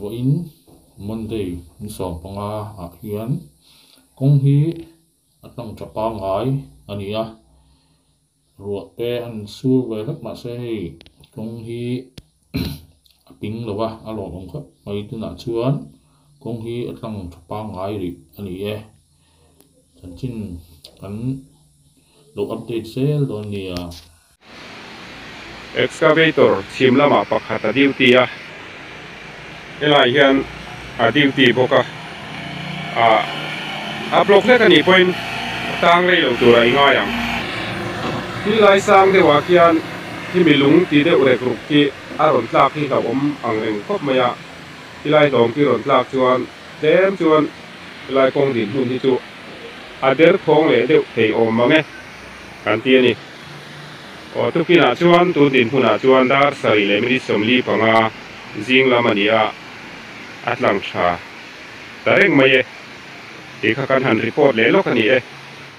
wo in Monday in som panga a hian kong hi atang chapa ngai ania ruột pe an sur ve vek ma se hei kong hi ping lowa alo ong kha mai tu na chuan kong hi atang chapa ngai ri ani e chin kan lo update sel don nia excavator chim lama pakhat a duty a elai hian a duty boka a block le kani point tang le lo tur ai nga yang hi lai sang de wa kian hi milung ti de urek ruk ki a ron tlak hi ka om ang reng khop maya hi lai dom ki ron tlak chuan tem chuan lai kong din hun hi chu a der khong le de thei om mange kan ti ani o tu kina chuan tu din huna chuan dar sari le mi somli panga jing lamania atlang tha tareng mai e ti kha kan han report le lo kani e